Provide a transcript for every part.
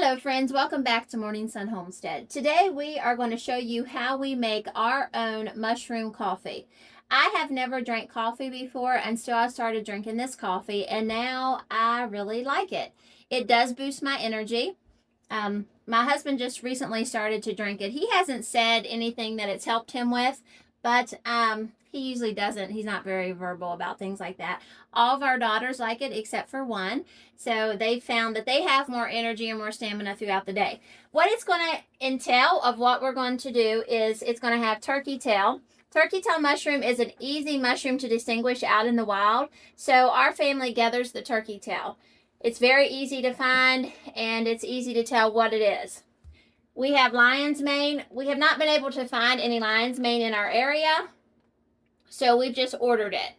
Hello friends, welcome back to Morning Sun Homestead. Today we are going to show you how we make our own mushroom coffee. I have never drank coffee before until I started drinking this coffee, and now I really like it. It does boost my energy. My husband just recently started to drink it. He hasn't said anything that it's helped him with, but he usually doesn't. He's not very verbal about things like that. All of our daughters like it except for one. So they found that they have more energy and more stamina throughout the day. What it's going to entail of what we're going to do is it's going to have turkey tail. Turkey tail mushroom is an easy mushroom to distinguish out in the wild. So our family gathers the turkey tail. It's very easy to find, and it's easy to tell what it is. We have lion's mane. We have not been able to find any lion's mane in our area, so we've just ordered it.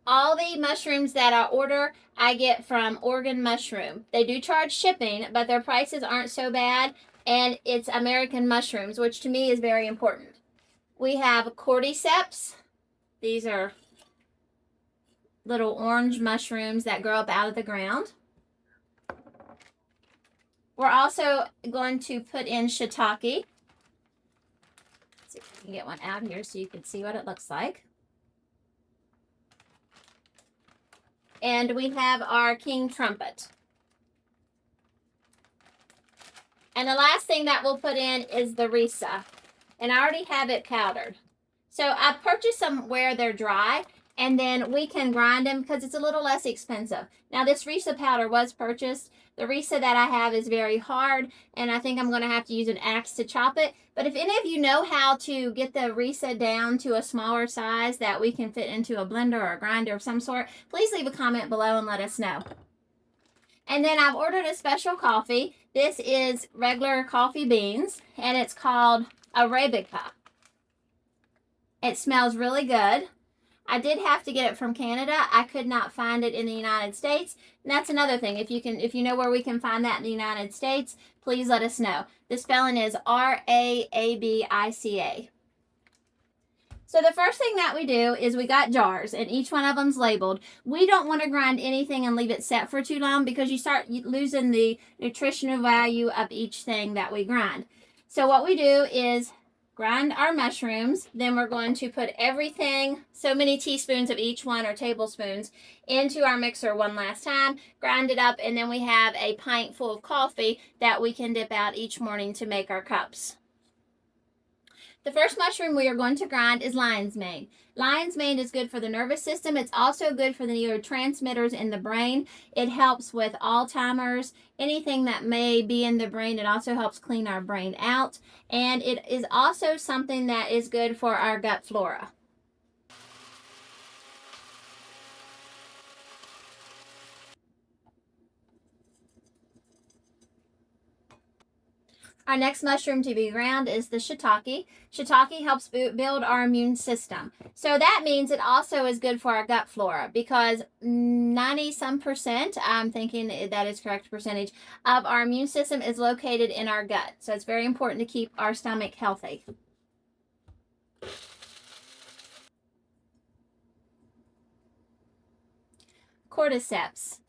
All the mushrooms that I order, I get from Oregon Mushroom. They do charge shipping, but their prices aren't so bad, and it's American mushrooms, which to me is very important. We have cordyceps. These are little orange mushrooms that grow up out of the ground. We're also going to put in shiitake. Let's see if we can get one out here so you can see what it looks like. And we have our king trumpet. And the last thing that we'll put in is the risa. And I already have it powdered. So I purchased some where they're dry, and then we can grind them because it's a little less expensive. Now this risa powder was purchased. The risa that I have is very hard, and I think I'm going to have to use an axe to chop it. But if any of you know how to get the risa down to a smaller size that we can fit into a blender or a grinder of some sort, please leave a comment below and let us know. And then I've ordered a special coffee. This is regular coffee beans, and it's called Arabica. It smells really good. I did have to get it from Canada. I could not find it in the United States. And that's another thing. If you know where we can find that in the United States, please let us know. The spelling is Arabica. So the first thing that we do is we got jars, and each one of them's labeled. We don't want to grind anything and leave it set for too long because you start losing the nutritional value of each thing that we grind. So what we do is grind our mushrooms, then we're going to put everything, so many teaspoons of each one or tablespoons, into our mixer one last time, grind it up, and then we have a pint full of coffee that we can dip out each morning to make our cups. The first mushroom we are going to grind is lion's mane. Lion's mane is good for the nervous system. It's also good for the neurotransmitters in the brain. It helps with Alzheimer's, anything that may be in the brain. It also helps clean our brain out. And it is also something that is good for our gut flora. Our next mushroom to be ground is the shiitake. Shiitake helps build our immune system. So that means it also is good for our gut flora because 90-some%, I'm thinking that is correct percentage, of our immune system is located in our gut. So it's very important to keep our stomach healthy. Cordyceps.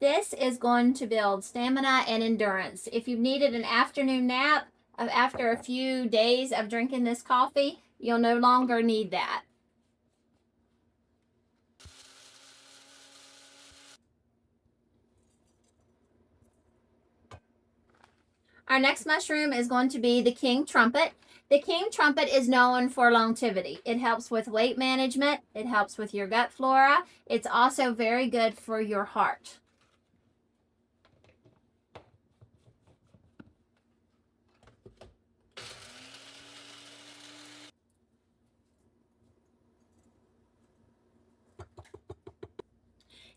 This is going to build stamina and endurance. If you've needed an afternoon nap after a few days of drinking this coffee, you'll no longer need that. Our next mushroom is going to be the king trumpet. The king trumpet is known for longevity. It helps with weight management. It helps with your gut flora. It's also very good for your heart.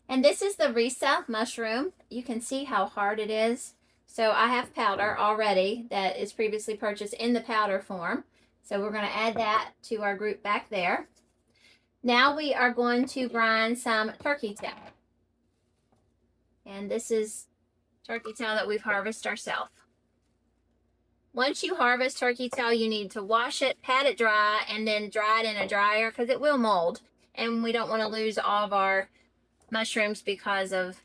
And this is the risa mushroom. You can see how hard it is. So I have powder already that is previously purchased in the powder form. So we're going to add that to our group back there. Now we are going to grind some turkey tail. And this is turkey tail that we've harvested ourselves. Once you harvest turkey tail, you need to wash it, pat it dry, and then dry it in a dryer because it will mold. And we don't want to lose all of our mushrooms because of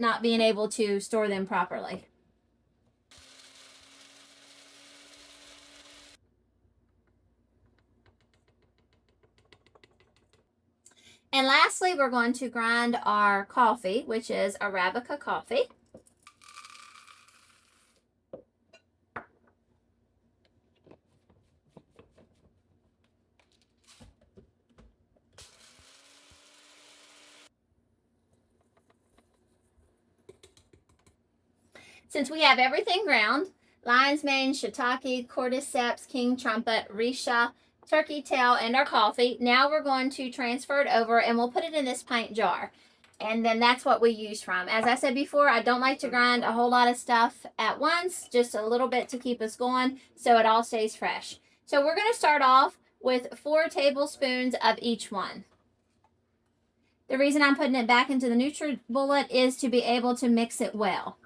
not being able to store them properly. And lastly, we're going to grind our coffee, which is Arabica coffee. Since we have everything ground, lion's mane, shiitake, cordyceps, king trumpet, risha, turkey tail, and our coffee, now we're going to transfer it over and we'll put it in this pint jar. And then that's what we use from. As I said before, I don't like to grind a whole lot of stuff at once, just a little bit to keep us going so it all stays fresh. So we're going to start off with 4 tablespoons of each one. The reason I'm putting it back into the NutriBullet is to be able to mix it well.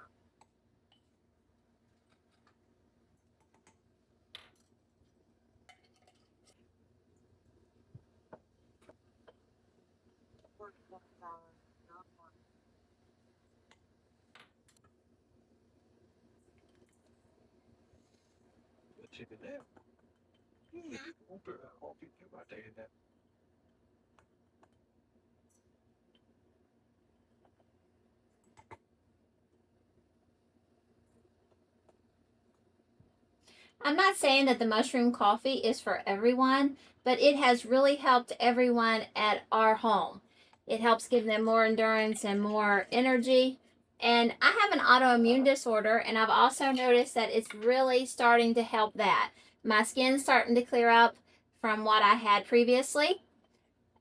I'm not saying that the mushroom coffee is for everyone, but it has really helped everyone at our home. It helps give them more endurance and more energy. And I have an autoimmune disorder, and I've also noticed that it's really starting to help that. My skin's starting to clear up from what I had previously.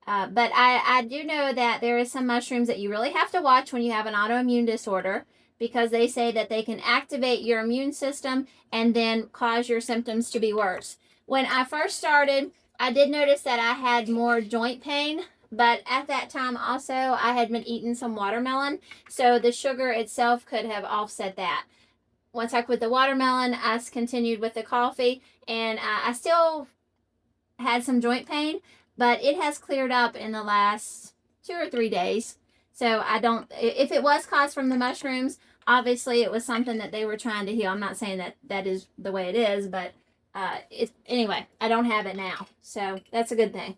But I do know that there is some mushrooms that you really have to watch when you have an autoimmune disorder, because they say that they can activate your immune system and then cause your symptoms to be worse. When I first started, I did notice that I had more joint pain, but at that time also I had been eating some watermelon, so the sugar itself could have offset that. Once I quit the watermelon, I continued with the coffee, and I still had some joint pain, but it has cleared up in the last 2 or 3 days. So I don't, if it was caused from the mushrooms, obviously it was something that they were trying to heal. I'm not saying that that is the way it is, but anyway, I don't have it now. So that's a good thing.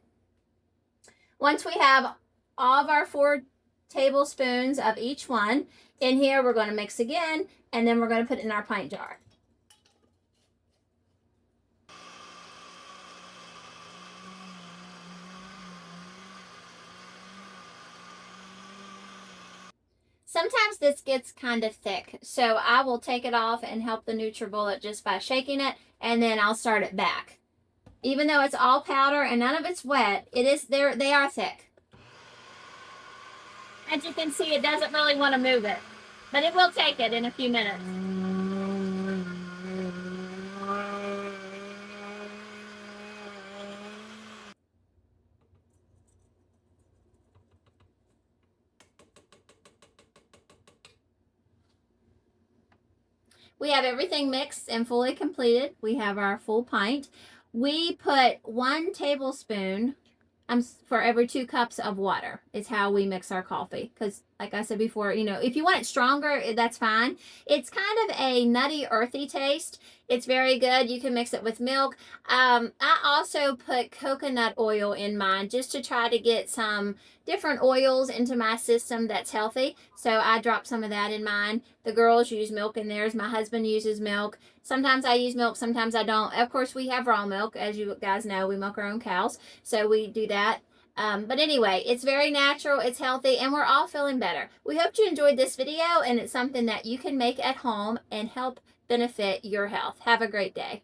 Once we have all of our 4 tablespoons of each one in here, we're going to mix again, and then we're going to put it in our pint jar. Sometimes this gets kind of thick, so I will take it off and help the NutriBullet just by shaking it, and then I'll start it back. Even though it's all powder and none of it's wet, they are thick. As you can see, it doesn't really want to move it, but it will take it in a few minutes. We have everything mixed and fully completed. We have our full pint. We put 1 tablespoon for every 2 cups of water is how we mix our coffee. Because like I said before, if you want it stronger, that's fine. It's kind of a nutty, earthy taste. It's very good. You can mix it with milk. I also put coconut oil in mine just to try to get some different oils into my system that's healthy. So I dropped some of that in mine. The girls use milk in theirs. My husband uses milk. Sometimes I use milk, sometimes I don't. Of course, we have raw milk. As you guys know, we milk our own cows. So we do that. But anyway, it's very natural, it's healthy, and we're all feeling better. We hope you enjoyed this video, and it's something that you can make at home and help benefit your health. Have a great day.